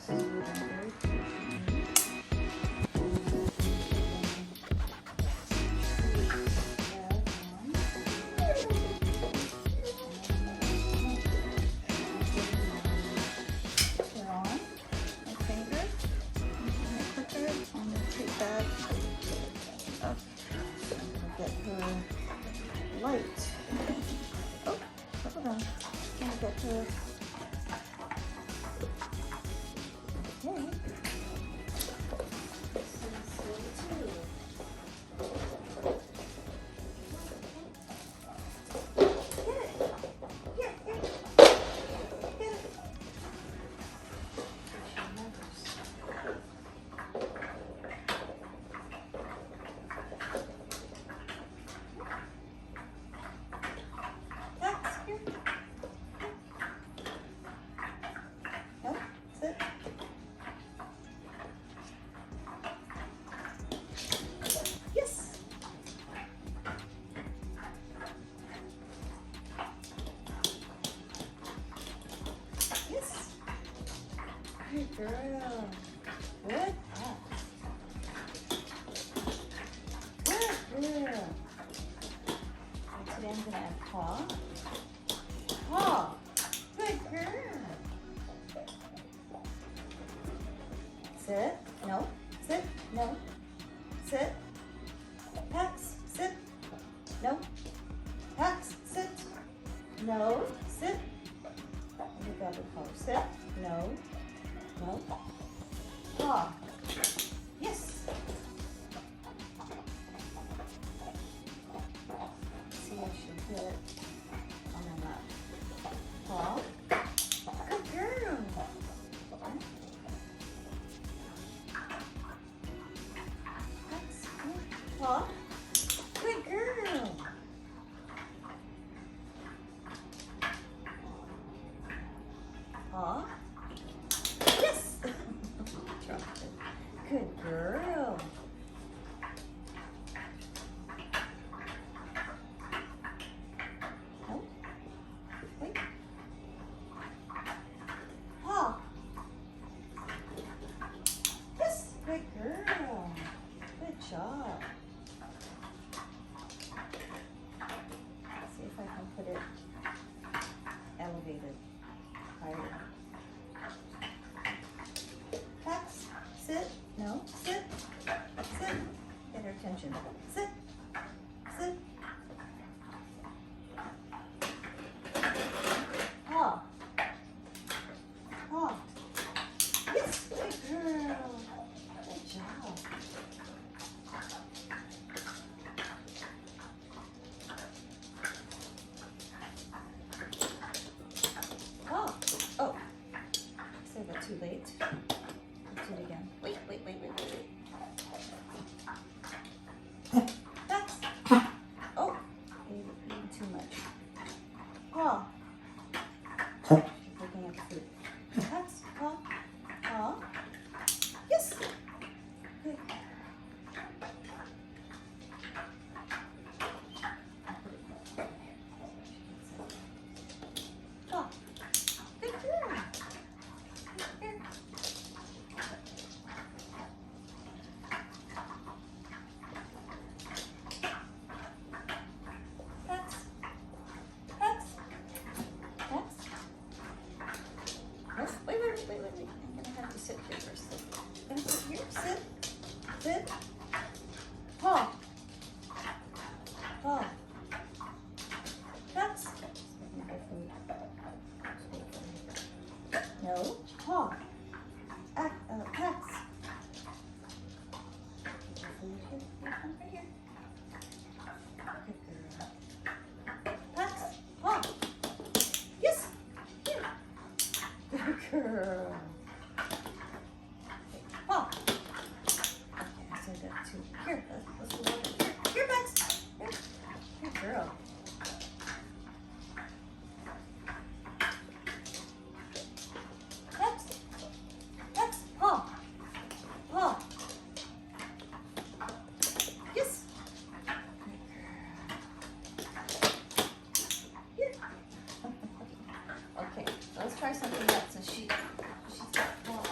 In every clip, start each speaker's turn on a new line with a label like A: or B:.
A: This is moving very quickly. Get her light. Oh, hold on. Gonna get her. Okay. Good girl. Good. Good girl. And today I'm going to add paw. Paw. Good girl. Sit. No. Sit. No. Sit. Pax. Sit. No. Pax. Sit. No. Sit. You got the paw. Sit. No. No. Paw. Yes. See, I should put it on my lap. Paw. Good girl. That's good. Paw. Good girl. Paw. Good girl. No. Wait. Paw. Yes. Good girl. Good job. See if I can put it elevated higher. Pax. Sit. No, sit, sit, get her attention. Sit, sit. Paw, paw. Yes, good girl. Good job. Paw. Oh, say that too late. Let's do it again. Wait. That's. Oh, eating too much. Paw. She's looking at the food. That's paw. Paw. Yes. Good. Paw. Good girl. Here. Wait. I'm gonna have to sit here first. I'm gonna sit here. Sit. Sit. Paw. Paw. Pax. No. Paw. Pax. Over here. Good girl. Pax. Paw. Yes. Here. Good girl. Paw. Okay, I said that too. Here, let's go over here. Here, Pax. Here. Good girl. Pax. Pax. Paw. Paw. Yes. Here. Okay, let's try something else. So she's got paw.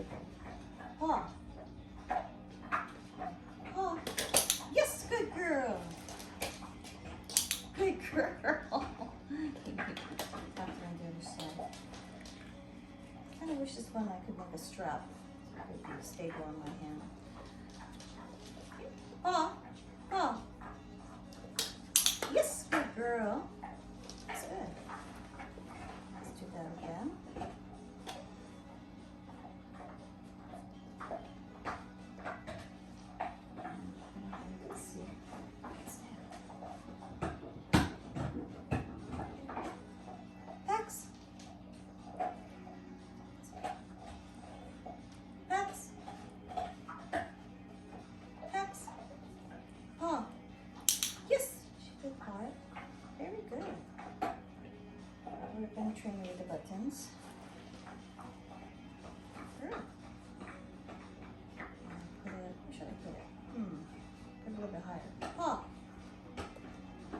A: stable. Paw. Paw. Yes, good girl. Good girl. After on the other side. I kind of wish this one I could make a strap. So it would be stable on my hand. Paw. Paw. Yes, good girl. That's good. Let's do that again. Let's see. Pecs. Pecs. Pecs. Paw. Yes, she did paw it. Very good. We're going to train her with the buttons. Good. Put it, where should I put it? Put it a little bit higher. Paw.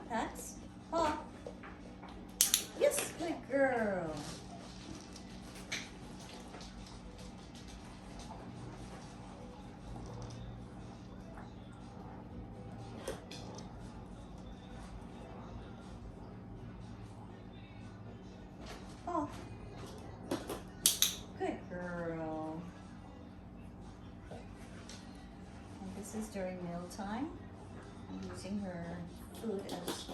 A: Pats. Paw. Yes, good girl. Oh, good girl. And this is during mealtime. I'm using her food as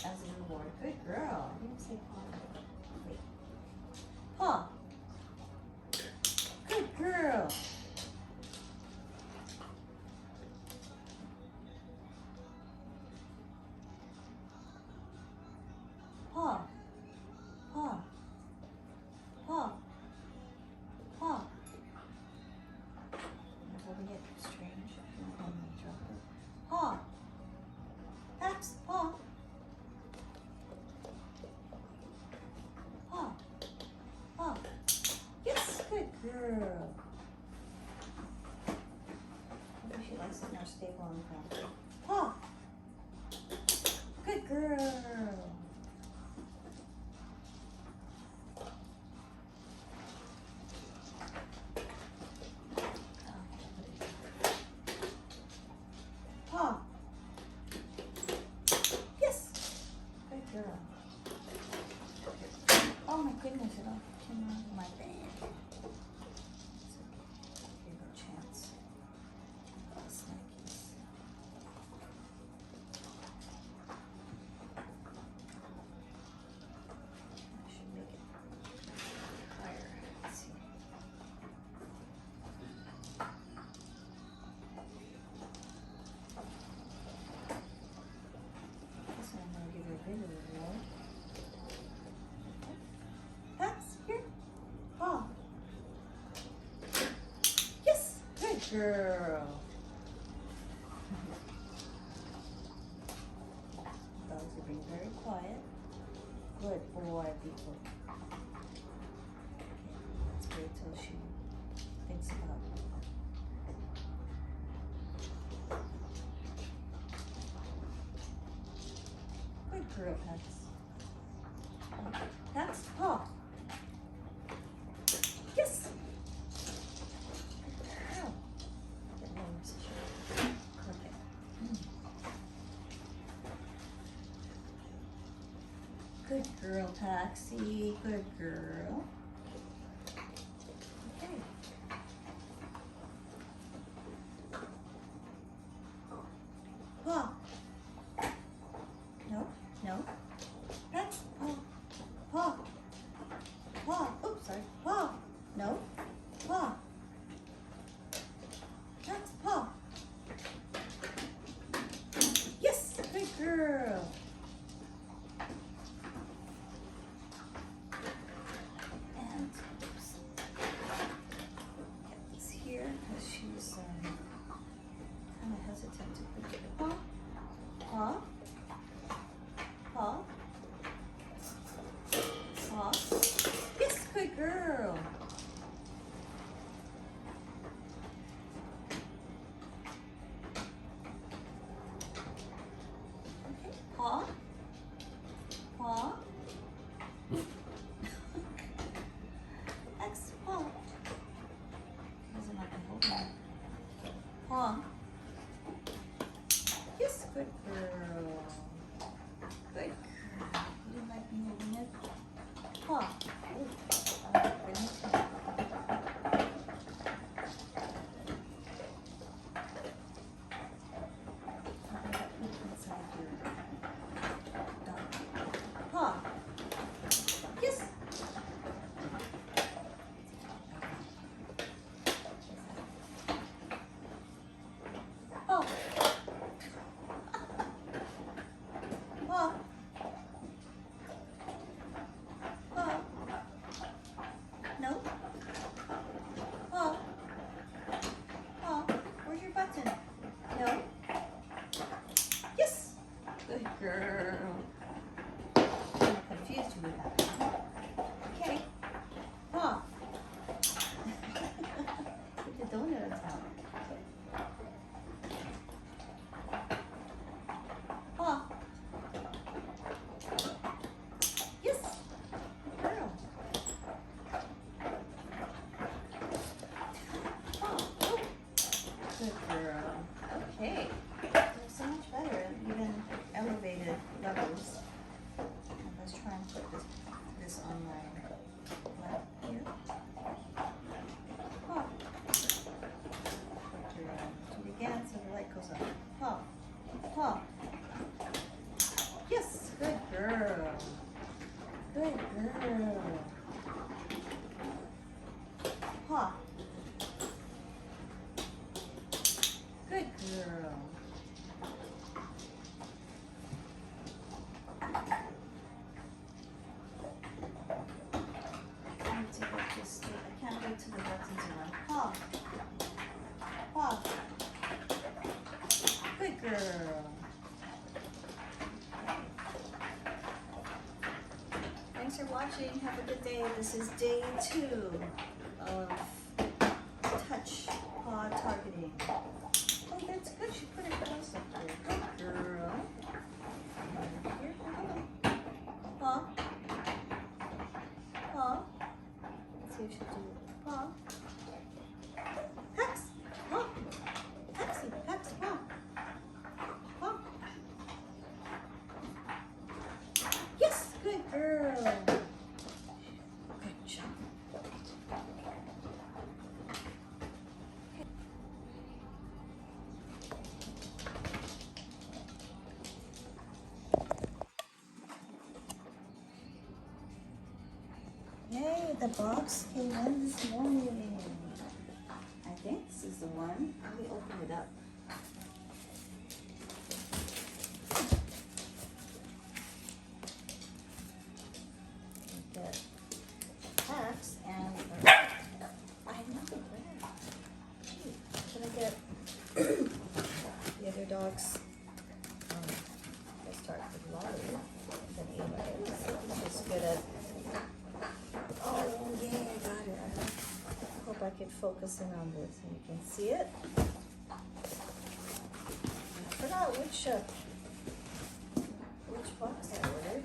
A: a reward. Good girl. I didn't say paw. Wait. Paw. Good girl. Paw. Paw. Paw. Paw. I'm holding it strange. I'm going to drop it. Paw. Pats. Paw. Paw. Paw. Yes, good girl. Maybe she likes it more stable on the ground. Paw. Good girl. Paw. Yes. Good girl. Oh my goodness, it all came out of my bag. It's okay. Give her a chance. Snackies. I should make it higher. Let's see. This one I'm going to give her a bigger reward. That's here. Paw. Yes, good girl. Dogs are being very quiet. Good boy, people. Let's wait till she thinks about it. Good girl, Pats. Pats, paw. Yes. Good girl. Get names. Click it. Good girl, Taxi. Good girl. Okay. Paw. No, no. Pats. Paw. Paw. Paw. Oops, sorry. Paw. No. Paw. Pats. Paw. Yes, good girl. right to the buttons one. Paw. Paw. Good girl. Thanks for watching. Have a good day. This is day 2 of touch paw targeting. Oh, that's good. She put it close up there. Good girl. Here, paw. Paw. Let's see if she'll do it. Paw. Pex. Paw. Pexy. Pex. Paw. Paw. Yes. Good girl. Good job. Yay, the box came in this morning. I think this is the one. Let me open it up. Get packs and I know where. Gee, can I get the other dogs? Let's start with Lolly. Then Ava. She's good at. Oh, yeah, I got it. I hope I could focus in on this and you can see it. I forgot which box I ordered.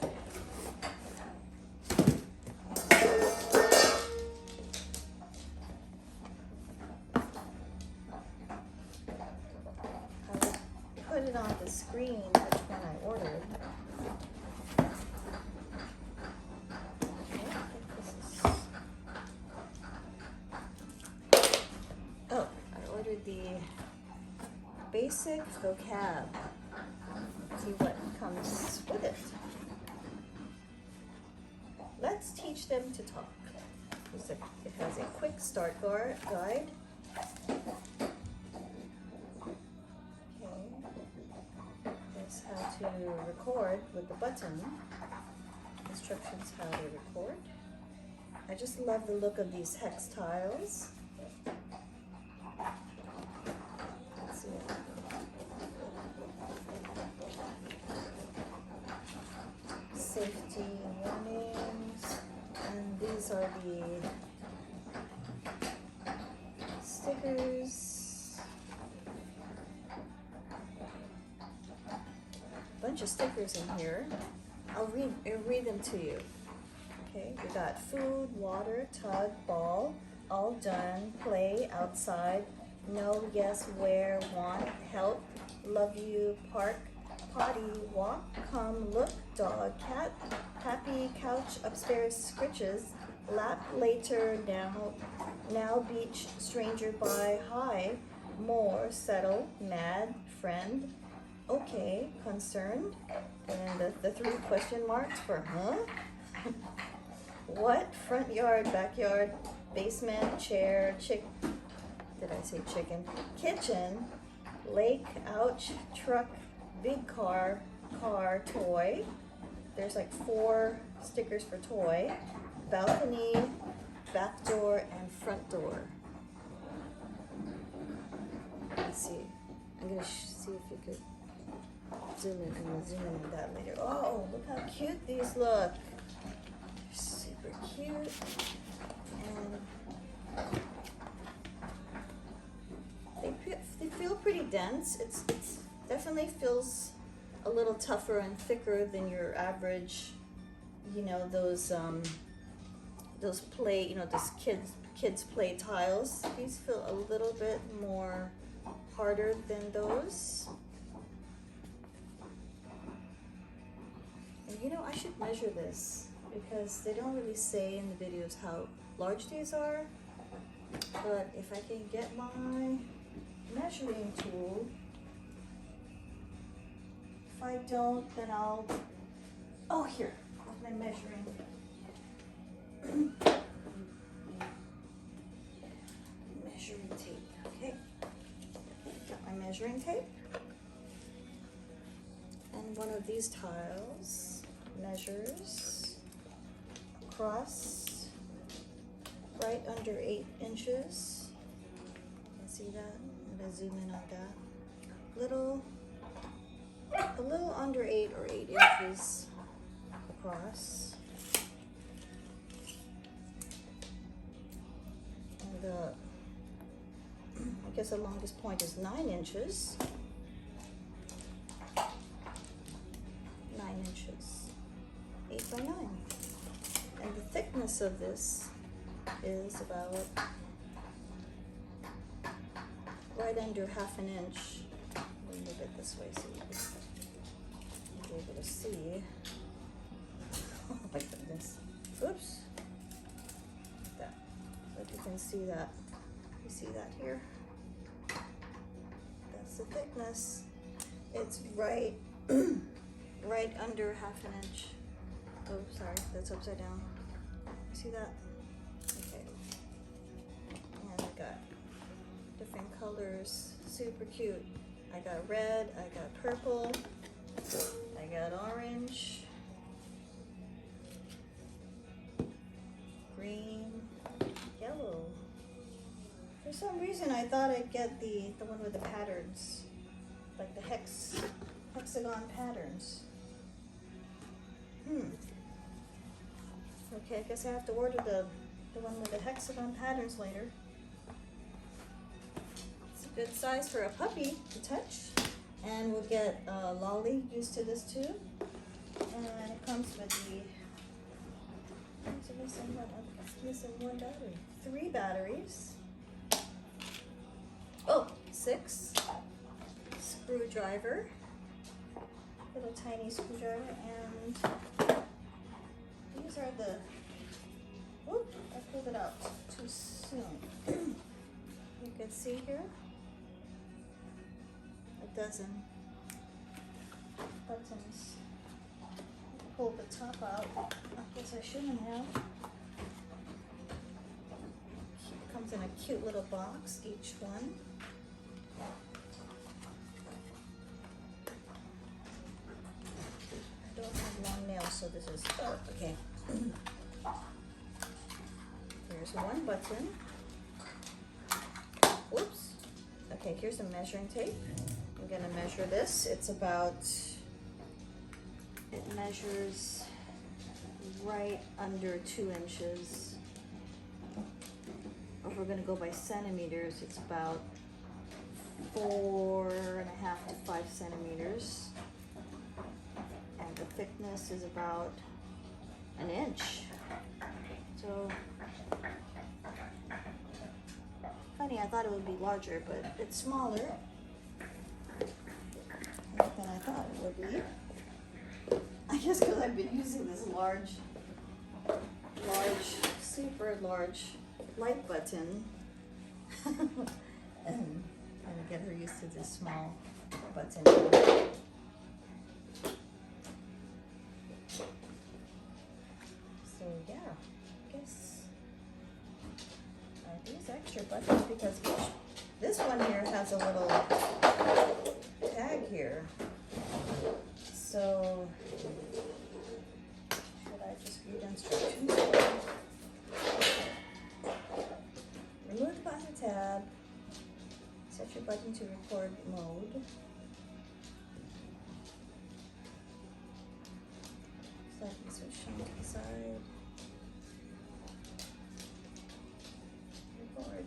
A: I would put it on the screen which one I ordered. The basic vocab. See what comes with it. Let's teach them to talk. It has a quick start guide. Okay. There's how to record with the button. Instructions how to record. I just love the look of these hex tiles. Safety warnings, and these are the stickers. Bunch of stickers in here. I'll read them to you. Okay, we got food, water, tug, ball, all done, play, outside, no, yes, where, want, help, love you, park, potty, walk, come, look, dog, cat, happy, couch, upstairs, scritches, lap, later, now, beach, stranger, by, hi, more, settle, mad, friend, okay, concerned, and the 3 question marks for huh? What, front yard, backyard, basement, chair, did I say chicken? Kitchen, lake, ouch, truck, big car, toy. There's like 4 stickers for toy. Balcony, back door, and front door. Let's see. I'm gonna see if you could zoom in. I'm gonna zoom in on that later. Oh, look how cute these look. They're super cute. And they feel pretty dense. It's definitely feels a little tougher and thicker than your average, you know, those play, you know, those kids play tiles. These feel a little bit more harder than those. And you know, I should measure this because they don't really say in the videos how large these are. But if I can get my measuring tool, if I don't, then I'll, oh, here, with my measuring. Measuring tape, okay. Got my measuring tape. And one of these tiles measures across right under 8 inches. You can see that? I'm gonna zoom in on that. A little under 8 or 8 inches across. And I guess the longest point is 9 inches. 9 inches. 8 by 9. And the thickness of this is about right under ½ an inch. Let me move it this way so you can be able to see. Oh my goodness. Oops. That. So if you can see that. You see that here? That's the thickness. It's right right under ½ an inch. Oh, sorry, that's upside down. See that? Okay. And I got different colors, super cute. I got red, I got purple, I got orange, green, yellow. For some reason I thought I'd get the one with the patterns, like the hexagon patterns. Okay, I guess I have to order the one with the hexagon patterns later. It's a good size for a puppy to touch. And we'll get Lolly used to this too. And it comes with it's missing one battery. 3 batteries. Oh, 6. Screwdriver. Little tiny screwdriver, and these are the, whoop, I pulled it out too soon. You can see here, a dozen buttons. Pull the top out. I guess I shouldn't have. It comes in a cute little box, each one. I don't have long nails, so this is, oh, okay. Here's one button. Whoops. Okay, here's the measuring tape. I'm gonna measure this. It measures right under 2 inches. If we're gonna go by centimeters, it's about 4.5 to 5 centimeters. And the thickness is about 1 inch. So, funny, I thought it would be larger, but it's smaller than I thought it would be. I guess because I've been using this large, super large light button. And trying to get her used to this small button. So yeah, I guess I use extra buttons because this one here has a little tag here. So should I just read instructions? Remove the button tab. Set your button to record mode. So I can switch on to the side. Record.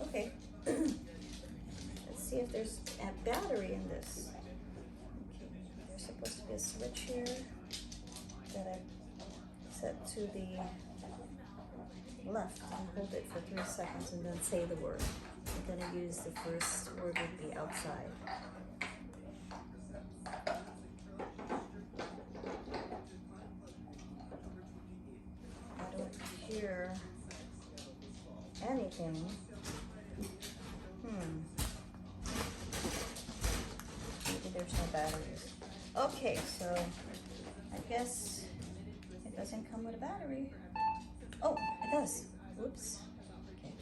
A: Okay. Let's see if there's a battery in this. Okay. There's supposed to be a switch here that I set to the left and hold it for 3 seconds and then say the word. I'm going to use the first word would be outside. I don't hear anything. Maybe there's no batteries. Okay, so I guess it doesn't come with a battery. Oh, it does. Whoops. Okay.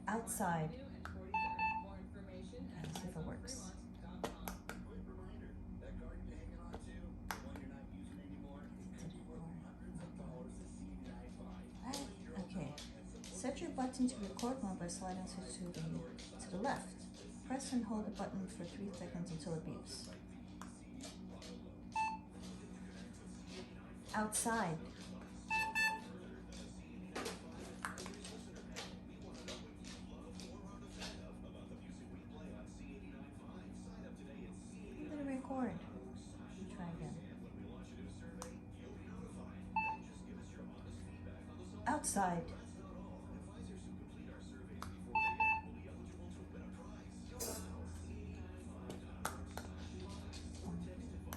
A: Outside. Let's see if it works. button to record mode by sliding switch to the left. Press and hold the button for 3 seconds until it beeps. Outside. I'm gonna record. Try again. Outside.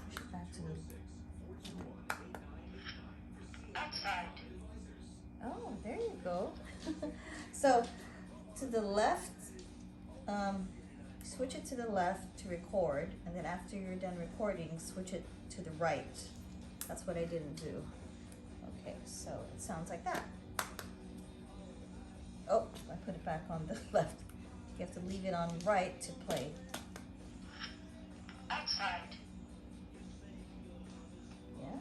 A: Push it back to me. Outside. Oh, there you go. So, to the left, switch it to the left to record, and then after you're done recording, switch it to the right. That's what I didn't do. Okay, so it sounds like that. Oh, I put it back on the left. You have to leave it on right to play. Outside. Yeah?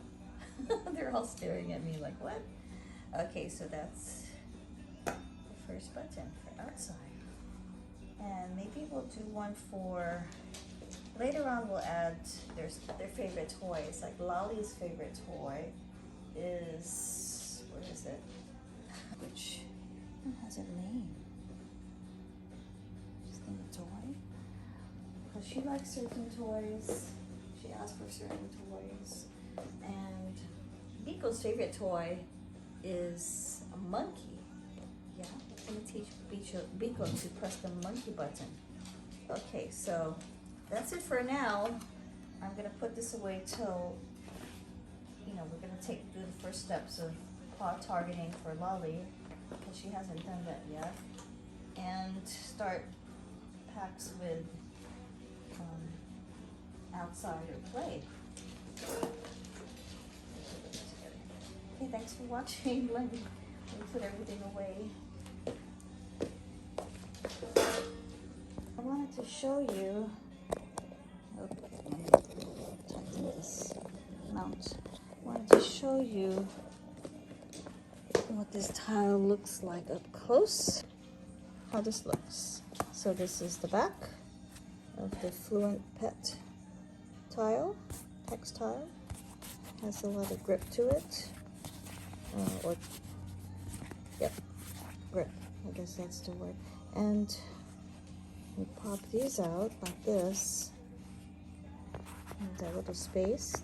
A: They're all staring at me like, what? Okay, so that's the first button for outside. And maybe we'll do one for, later on we'll add their favorite toys. Like Lolly's favorite toy is, what is it? Which one has a name? Just think a toy. Because she likes certain toys. She asks for certain toys. And Biko's favorite toy is a monkey. Yeah, I'm going to teach Biko to press the monkey button. Okay, so that's it for now. I'm going to put this away till, you know, we're going to do the first steps of paw targeting for Lolly, because she hasn't done that yet, and start packs with outside or play. Okay, thanks for watching. Let me put everything away. I wanted to show you, tighten this mount. I wanted to show you what this tile looks like up close. How this looks. So this is the back of the Fluent Pet tile, textile. Has a lot of grip to it. Grip. I guess that's the word. And we pop these out like this. And that little space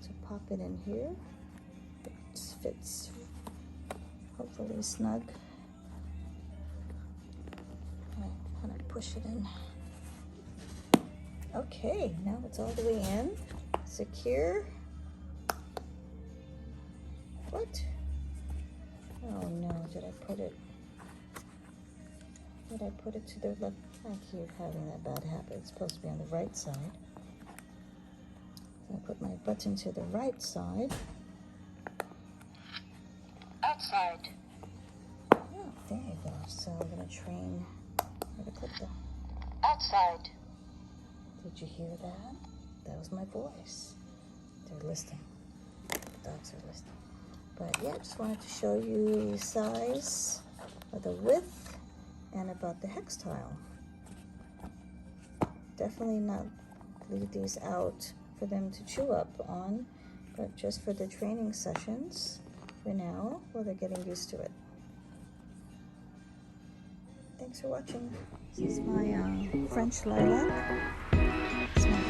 A: to pop it in here. It fits hopefully snug. I'm gonna push it in. Okay, now it's all the way in. Secure. What? Oh no, did I put it to the left? I keep having that bad habit. It's supposed to be on the right side. So I put my button to the right side. Outside. Oh, there you go. So I'm gonna train her to click that. Outside. Did you hear that? That was my voice. They're listening. The dogs are listening. But yeah, just wanted to show you the size of the width and about the hex tile. Definitely not leave these out for them to chew up on, but just for the training sessions for now, while they're getting used to it. Thanks for watching. This is my French lilac. Smell.